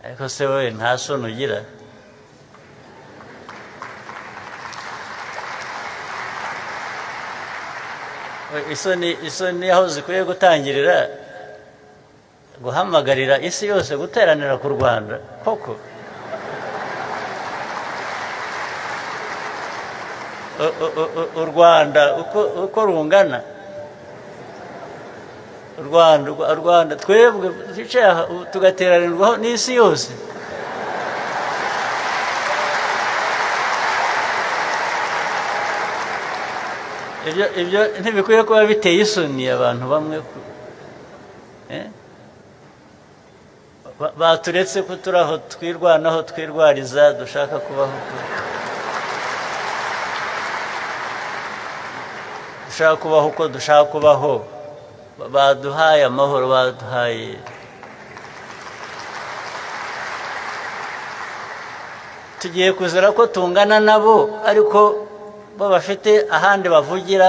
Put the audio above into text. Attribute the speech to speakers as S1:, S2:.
S1: ariko se wowe nta soni ugira? isoni aho zikwiye gutangirira guhamagarira isi yose guteranira ku Rwanda koko. U Rwanda uko rungana, u Rwanda twebwe twicaye aha tugateranirwaho n'isi yose. ibyo ntibikwiye kuba biteye isoni abantu bamwe baturetse ko turi aho twirwanaho twirwariza dushaka kubaho, dushaka kubaho uko dushaka kubaho, baduhaye amahoro, baduhaye tugiye kuzira ko tungana nabo ariko bo bafite ahandi bavugira